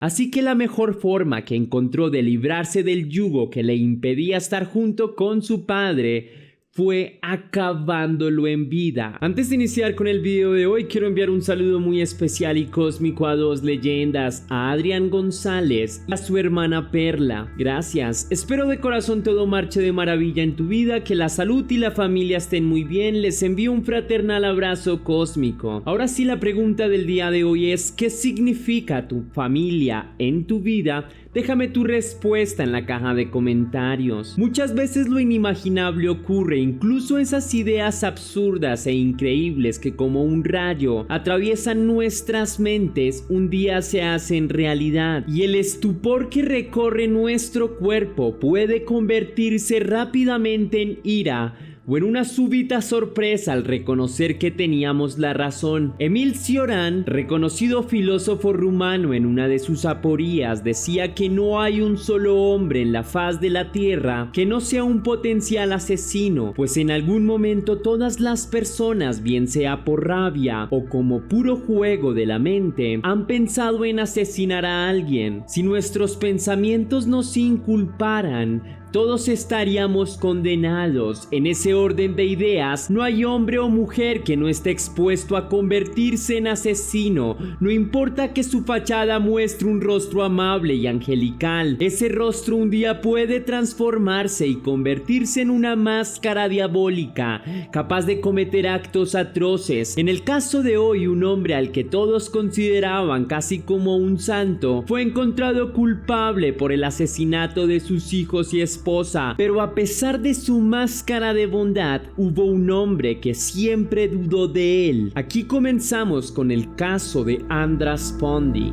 Así que la mejor forma que encontró de librarse del yugo que le impedía estar junto con su padre fue acabándolo en vida. Antes de iniciar con el video de hoy, quiero enviar un saludo muy especial y cósmico a dos leyendas, a Adrián González y a su hermana Perla. Gracias. Espero de corazón todo marche de maravilla en tu vida, que la salud y la familia estén muy bien. Les envío un fraternal abrazo cósmico. Ahora sí, la pregunta del día de hoy es: ¿qué significa tu familia en tu vida? Déjame tu respuesta en la caja de comentarios. Muchas veces lo inimaginable ocurre, incluso esas ideas absurdas e increíbles que como un rayo atraviesan nuestras mentes, un día se hacen realidad, y el estupor que recorre nuestro cuerpo puede convertirse rápidamente en ira o en una súbita sorpresa al reconocer que teníamos la razón. Emil Cioran, reconocido filósofo rumano, en una de sus aporías decía que no hay un solo hombre en la faz de la tierra que no sea un potencial asesino, pues en algún momento todas las personas, bien sea por rabia o como puro juego de la mente, han pensado en asesinar a alguien. Si nuestros pensamientos nos inculparan, todos estaríamos condenados. En ese orden de ideas, no hay hombre o mujer que no esté expuesto a convertirse en asesino. No importa que su fachada muestre un rostro amable y angelical, ese rostro un día puede transformarse y convertirse en una máscara diabólica, capaz de cometer actos atroces. En el caso de hoy, un hombre al que todos consideraban casi como un santo fue encontrado culpable por el asesinato de sus hijos y esposa, pero a pesar de su máscara de bondad, hubo un hombre que siempre dudó de él. Aquí comenzamos con el caso de Andras Pondy.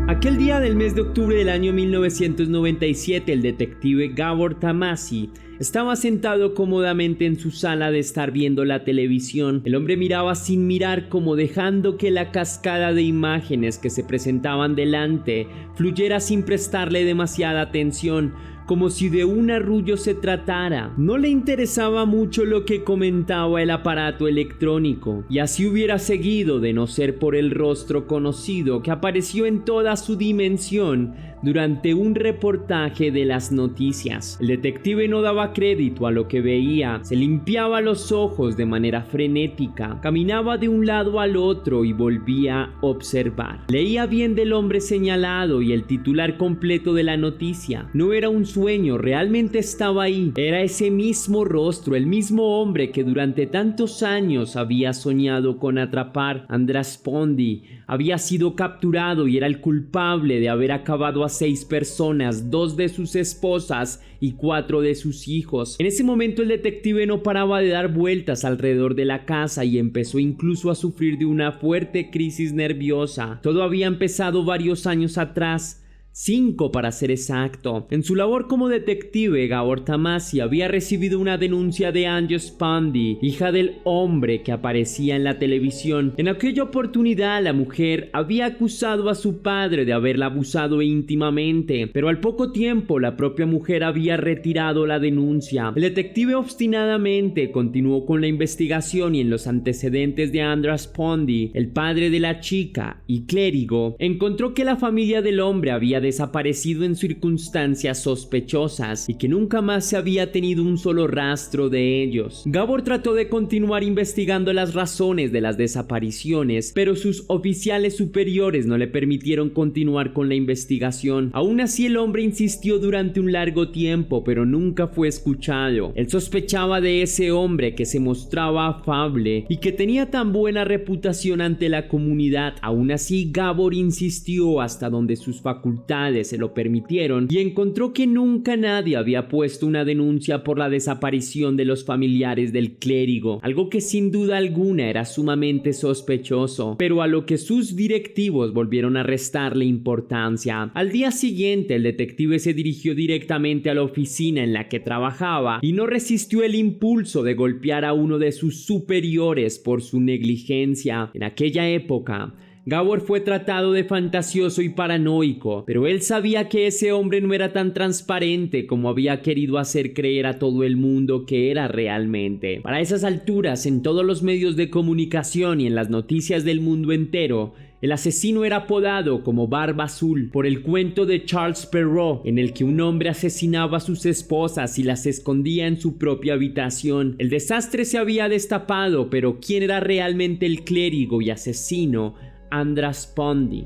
Aquel día del mes de octubre del año 1997, el detective Gabor Tamasi estaba sentado cómodamente en su sala de estar viendo la televisión. El hombre miraba sin mirar, como dejando que la cascada de imágenes que se presentaban delante fluyera sin prestarle demasiada atención, como si de un arrullo se tratara. No le interesaba mucho lo que comentaba el aparato electrónico, y así hubiera seguido de no ser por el rostro conocido que apareció en toda su dimensión durante un reportaje de las noticias. El detective no daba crédito a lo que veía, se limpiaba los ojos de manera frenética, caminaba de un lado al otro y volvía a observar. Leía bien del hombre señalado y el titular completo de la noticia. No era un sueño, realmente estaba ahí. Era ese mismo rostro, el mismo hombre que durante tantos años había soñado con atrapar. Andras Pondy había sido capturado y era el culpable de haber acabado a 6 personas, 2 de sus esposas y 4 de sus hijos. En ese momento el detective no paraba de dar vueltas alrededor de la casa y empezó incluso a sufrir de una fuerte crisis nerviosa. Todo había empezado varios años atrás, 5 para ser exacto. En su labor como detective, Gabor Tamasi había recibido una denuncia de Andras Pondy, hija del hombre que aparecía en la televisión. En aquella oportunidad, la mujer había acusado a su padre de haberla abusado íntimamente, pero al poco tiempo la propia mujer había retirado la denuncia. El detective obstinadamente continuó con la investigación y en los antecedentes de Andras Pondy, el padre de la chica y clérigo, encontró que la familia del hombre había desaparecido en circunstancias sospechosas y que nunca más se había tenido un solo rastro de ellos. Gabor trató de continuar investigando las razones de las desapariciones, pero sus oficiales superiores no le permitieron continuar con la investigación. Aún así, el hombre insistió durante un largo tiempo, pero nunca fue escuchado. Él sospechaba de ese hombre que se mostraba afable y que tenía tan buena reputación ante la comunidad. Aún así, Gabor insistió hasta donde sus facultades se lo permitieron y encontró que nunca nadie había puesto una denuncia por la desaparición de los familiares del clérigo, algo que sin duda alguna era sumamente sospechoso, pero a lo que sus directivos volvieron a restarle importancia. Al día siguiente, el detective se dirigió directamente a la oficina en la que trabajaba y no resistió el impulso de golpear a uno de sus superiores por su negligencia. En aquella época, Gabor fue tratado de fantasioso y paranoico, pero él sabía que ese hombre no era tan transparente como había querido hacer creer a todo el mundo que era realmente. Para esas alturas, en todos los medios de comunicación y en las noticias del mundo entero, el asesino era apodado como Barba Azul por el cuento de Charles Perrault, en el que un hombre asesinaba a sus esposas y las escondía en su propia habitación. El desastre se había destapado, pero ¿quién era realmente el clérigo y asesino Andras Pondy?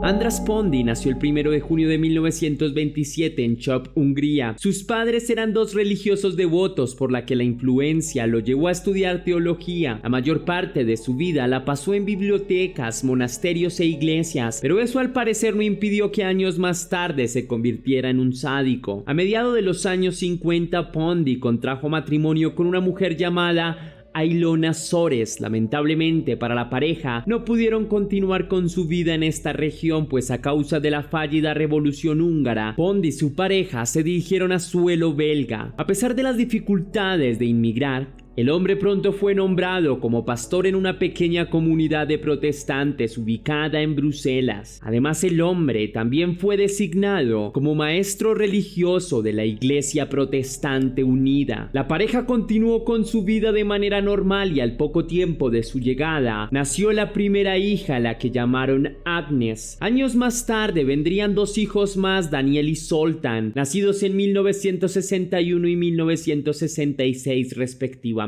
Andras Pondy nació el 1 de junio de 1927 en Chop, Hungría. Sus padres eran dos religiosos devotos, por la que la influencia lo llevó a estudiar teología. La mayor parte de su vida la pasó en bibliotecas, monasterios e iglesias, pero eso al parecer no impidió que años más tarde se convirtiera en un sádico. A mediados de los años 50, Pondy contrajo matrimonio con una mujer llamada Ilona Sores. Lamentablemente para la pareja no pudieron continuar con su vida en esta región, pues a causa de la fallida revolución húngara, Pondy y su pareja se dirigieron a suelo belga. A pesar de las dificultades de inmigrar, el hombre pronto fue nombrado como pastor en una pequeña comunidad de protestantes ubicada en Bruselas. Además, el hombre también fue designado como maestro religioso de la Iglesia Protestante Unida. La pareja continuó con su vida de manera normal y al poco tiempo de su llegada nació la primera hija, la que llamaron Agnes. Años más tarde vendrían dos hijos más, Daniel y Zoltán, nacidos en 1961 y 1966 respectivamente.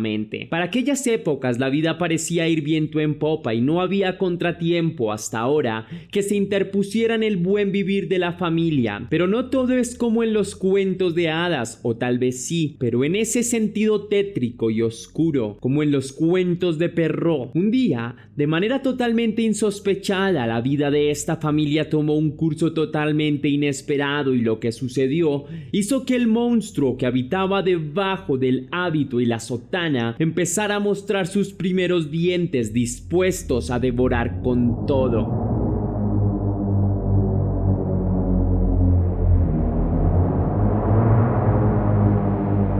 Para aquellas épocas la vida parecía ir viento en popa y no había contratiempo hasta ahora que se interpusiera en el buen vivir de la familia. Pero no todo es como en los cuentos de hadas, o tal vez sí, pero en ese sentido tétrico y oscuro, como en los cuentos de Perrault. Un día, de manera totalmente insospechada, la vida de esta familia tomó un curso totalmente inesperado y lo que sucedió hizo que el monstruo que habitaba debajo del hábito y la sotana empezara a mostrar sus primeros dientes, dispuestos a devorar con todo.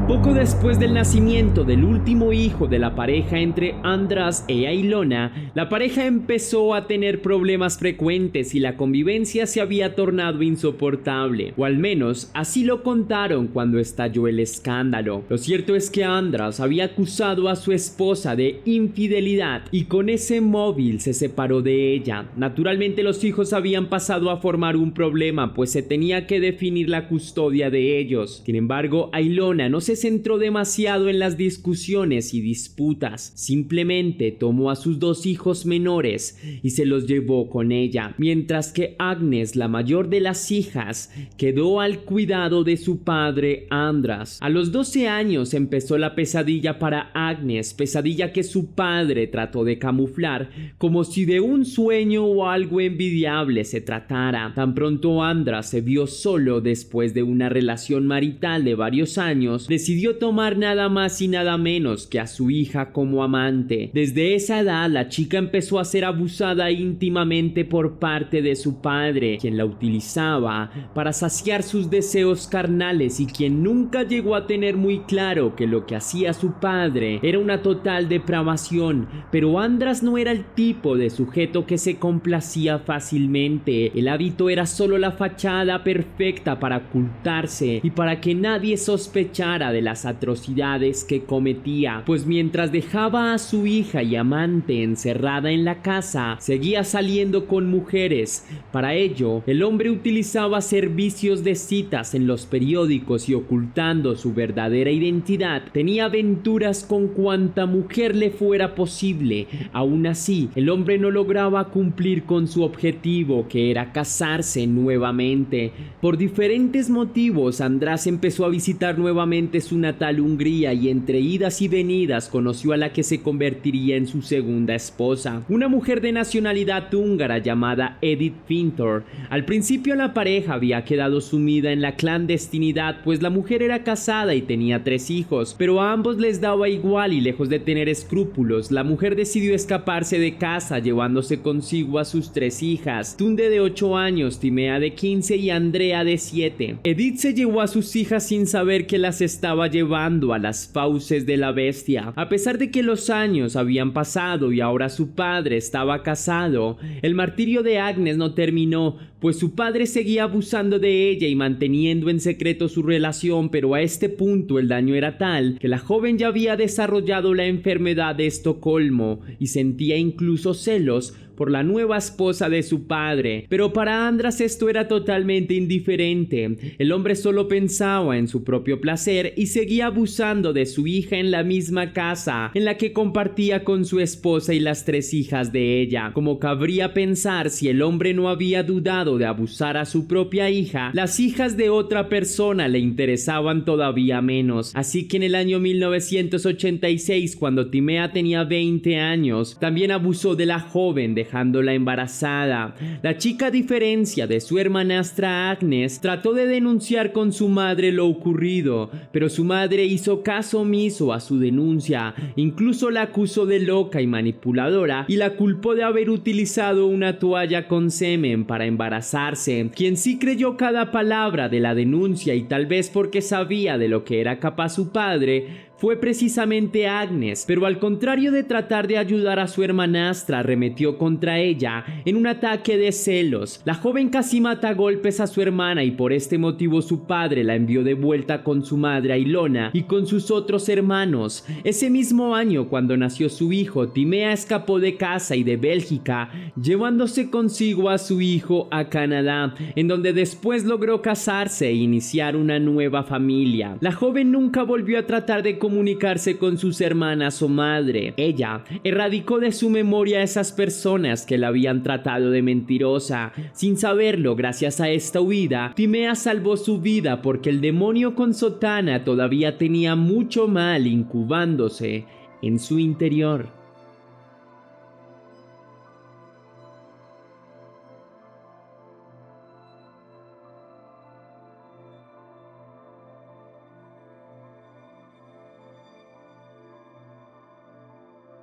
Poco después del nacimiento del último hijo de la pareja entre Andras e Ilona, la pareja empezó a tener problemas frecuentes y la convivencia se había tornado insoportable, o al menos así lo contaron cuando estalló el escándalo. Lo cierto es que Andras había acusado a su esposa de infidelidad y con ese móvil se separó de ella. Naturalmente los hijos habían pasado a formar un problema, pues se tenía que definir la custodia de ellos. Sin embargo, Ilona no se centró demasiado en las discusiones y disputas, simplemente tomó a sus dos hijos menores y se los llevó con ella, mientras que Agnes, la mayor de las hijas, quedó al cuidado de su padre Andras. A los 12 años empezó la pesadilla para Agnes, pesadilla que su padre trató de camuflar como si de un sueño o algo envidiable se tratara. Tan pronto Andras se vio solo después de una relación marital de varios años, decidió tomar nada más y nada menos que a su hija como amante. Desde esa edad la chica empezó a ser abusada íntimamente por parte de su padre, quien la utilizaba para saciar sus deseos carnales y quien nunca llegó a tener muy claro que lo que hacía su padre era una total depravación. Pero Andras no era el tipo de sujeto que se complacía fácilmente. El hábito era solo la fachada perfecta para ocultarse y para que nadie sospechara de las atrocidades que cometía, pues mientras dejaba a su hija y amante encerrada en la casa, seguía saliendo con mujeres. Para ello, el hombre utilizaba servicios de citas en los periódicos y ocultando su verdadera identidad, tenía aventuras con cuanta mujer le fuera posible. Aún así, el hombre no lograba cumplir con su objetivo, que era casarse nuevamente. Por diferentes motivos, Andras empezó a visitar nuevamente su natal Hungría y entre idas y venidas conoció a la que se convertiría en su segunda esposa, una mujer de nacionalidad húngara llamada Edith Fintor. Al principio la pareja había quedado sumida en la clandestinidad, pues la mujer era casada y tenía 3 hijos, pero a ambos les daba igual y lejos de tener escrúpulos, la mujer decidió escaparse de casa llevándose consigo a sus 3 hijas, Tunde de 8 años, Timea de 15 y Andrea de 7. Edith se llevó a sus hijas sin saber que las estaba estaba llevando a las fauces de la bestia. A pesar de que los años habían pasado y ahora su padre estaba casado, el martirio de Agnes no terminó, pues su padre seguía abusando de ella y manteniendo en secreto su relación, pero a este punto el daño era tal que la joven ya había desarrollado la enfermedad de Estocolmo y sentía incluso celos por la nueva esposa de su padre. Pero para Andras esto era totalmente indiferente. El hombre solo pensaba en su propio placer y seguía abusando de su hija en la misma casa en la que compartía con su esposa y las 3 hijas de ella. Como cabría pensar, si el hombre no había dudado de abusar a su propia hija, las hijas de otra persona le interesaban todavía menos. Así que en el año 1986, cuando Timea tenía 20 años, también abusó de la joven, dejándola embarazada. La chica, a diferencia de su hermanastra Agnes, trató de denunciar con su madre lo ocurrido, pero su madre hizo caso omiso a su denuncia. Incluso la acusó de loca y manipuladora y la culpó de haber utilizado una toalla con semen para embarazarse. Quien sí creyó cada palabra de la denuncia, y tal vez porque sabía de lo que era capaz su padre, fue precisamente Agnes, pero al contrario de tratar de ayudar a su hermanastra, arremetió contra ella en un ataque de celos. La joven casi mata a golpes a su hermana y por este motivo su padre la envió de vuelta con su madre a Ilona y con sus otros hermanos. Ese mismo año, cuando nació su hijo, Timea escapó de casa y de Bélgica, llevándose consigo a su hijo a Canadá, en donde después logró casarse e iniciar una nueva familia. La joven nunca volvió a tratar de comunicarse con sus hermanas o madre. Ella erradicó de su memoria a esas personas que la habían tratado de mentirosa. Sin saberlo, gracias a esta huida, Timea salvó su vida porque el demonio con sotana todavía tenía mucho mal incubándose en su interior.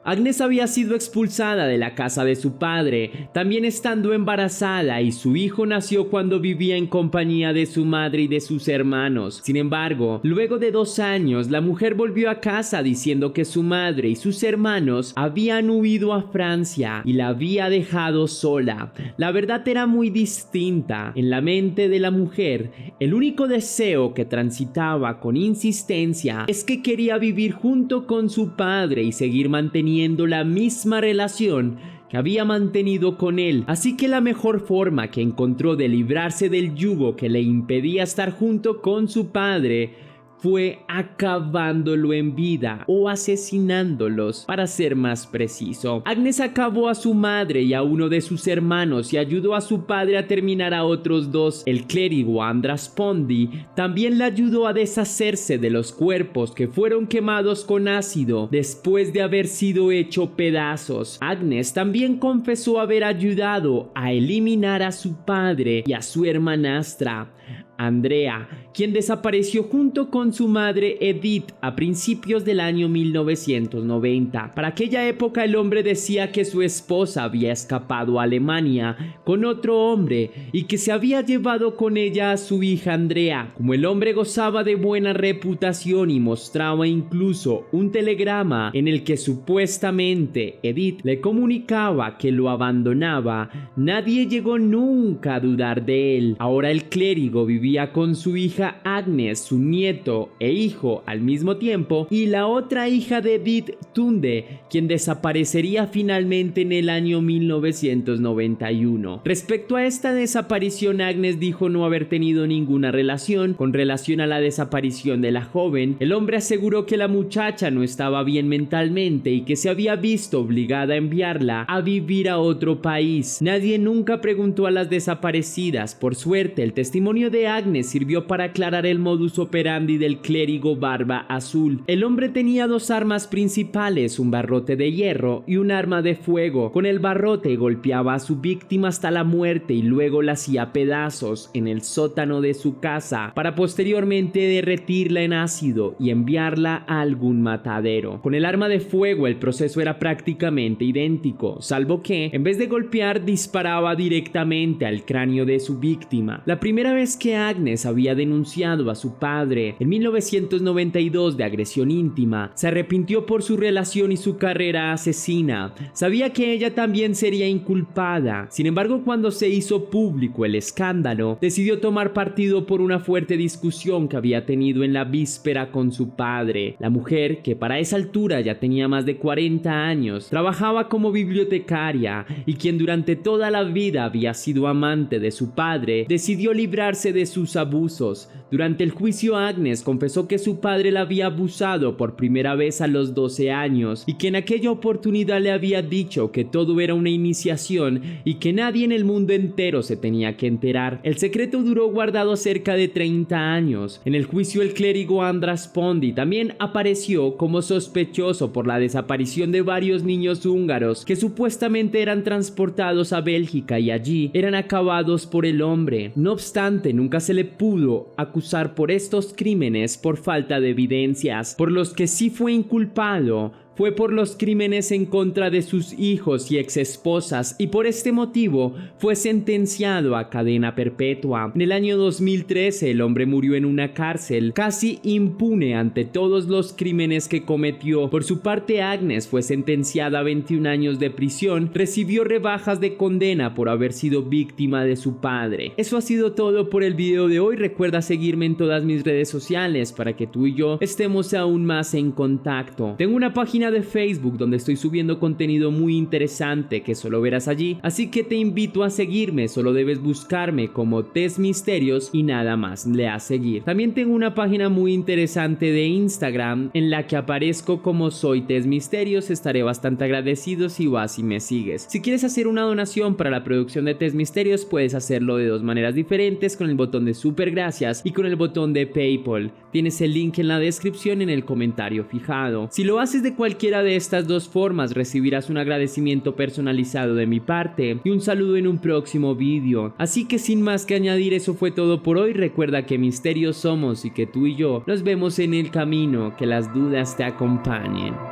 Agnes había sido expulsada de la casa de su padre, también estando embarazada, y su hijo nació cuando vivía en compañía de su madre y de sus hermanos. Sin embargo, luego de 2 años, la mujer volvió a casa diciendo que su madre y sus hermanos habían huido a Francia y la había dejado sola. La verdad era muy distinta. En la mente de la mujer, el único deseo que transitaba con insistencia es que quería vivir junto con su padre y seguir manteniendo la misma relación que había mantenido con él. Así que la mejor forma que encontró de librarse del yugo que le impedía estar junto con su padre fue acabándolo en vida, o asesinándolos, para ser más preciso. Agnes acabó a su madre y a uno de sus hermanos y ayudó a su padre a terminar a otros 2. El clérigo Andras Pondi también le ayudó a deshacerse de los cuerpos que fueron quemados con ácido después de haber sido hecho pedazos. Agnes también confesó haber ayudado a eliminar a su padre y a su hermanastra Andrea, quien desapareció junto con su madre Edith a principios del año 1990. Para aquella época el hombre decía que su esposa había escapado a Alemania con otro hombre y que se había llevado con ella a su hija Andrea. Como el hombre gozaba de buena reputación y mostraba incluso un telegrama en el que supuestamente Edith le comunicaba que lo abandonaba, nadie llegó nunca a dudar de él. Ahora el clérigo vivía con su hija Agnes, su nieto e hijo al mismo tiempo, y la otra hija de Edith, Tunde, quien desaparecería finalmente en el año 1991. Respecto a esta desaparición, Agnes dijo no haber tenido ninguna relación. Con relación a la desaparición de la joven, el hombre aseguró que la muchacha no estaba bien mentalmente y que se había visto obligada a enviarla a vivir a otro país. Nadie nunca preguntó a las desaparecidas. Por suerte, el testimonio de Agnes sirvió para aclarar el modus operandi del clérigo Barba Azul. El hombre tenía 2 armas principales, un barrote de hierro y un arma de fuego. Con el barrote golpeaba a su víctima hasta la muerte y luego la hacía pedazos en el sótano de su casa para posteriormente derretirla en ácido y enviarla a algún matadero. Con el arma de fuego el proceso era prácticamente idéntico, salvo que en vez de golpear disparaba directamente al cráneo de su víctima. La primera vez que Agnes había denunciado a su padre en 1992 de agresión íntima, se arrepintió por su relación y su carrera asesina. Sabía que ella también sería inculpada. Sin embargo, cuando se hizo público el escándalo, decidió tomar partido por una fuerte discusión que había tenido en la víspera con su padre. La mujer, que para esa altura ya tenía más de 40 años, trabajaba como bibliotecaria y quien durante toda la vida había sido amante de su padre, decidió librarse de sus abusos. Durante el juicio, Agnes confesó que su padre la había abusado por primera vez a los 12 años y que en aquella oportunidad le había dicho que todo era una iniciación y que nadie en el mundo entero se tenía que enterar. El secreto duró guardado cerca de 30 años. En el juicio, el clérigo András Pondi también apareció como sospechoso por la desaparición de varios niños húngaros que supuestamente eran transportados a Bélgica y allí eran acabados por el hombre. No obstante, nunca se le pudo acusar por estos crímenes por falta de evidencias. Por los que sí fue inculpado fue por los crímenes en contra de sus hijos y exesposas, y por este motivo fue sentenciado a cadena perpetua. En el año 2013 el hombre murió en una cárcel casi impune ante todos los crímenes que cometió. Por su parte, Agnes fue sentenciada a 21 años de prisión, recibió rebajas de condena por haber sido víctima de su padre. Eso ha sido todo por el video de hoy. Recuerda seguirme en todas mis redes sociales para que tú y yo estemos aún más en contacto. Tengo una página de Facebook donde estoy subiendo contenido muy interesante que solo verás allí, así que te invito a seguirme. Solo debes buscarme como Tez Misterios y nada más, le das seguir. También tengo una página muy interesante de Instagram en la que aparezco como Soy Tez Misterios. Estaré bastante agradecido si vas y me sigues. Si quieres hacer una donación para la producción de Tez Misterios, puedes hacerlo de dos maneras diferentes, con el botón de super gracias y con el botón de PayPal. Tienes el link en la descripción en el comentario fijado. Si lo haces de cualquiera de estas dos formas, recibirás un agradecimiento personalizado de mi parte y un saludo en un próximo vídeo. Así que sin más que añadir, eso fue todo por hoy. Recuerda que misterios somos y que tú y yo nos vemos en el camino. Que las dudas te acompañen.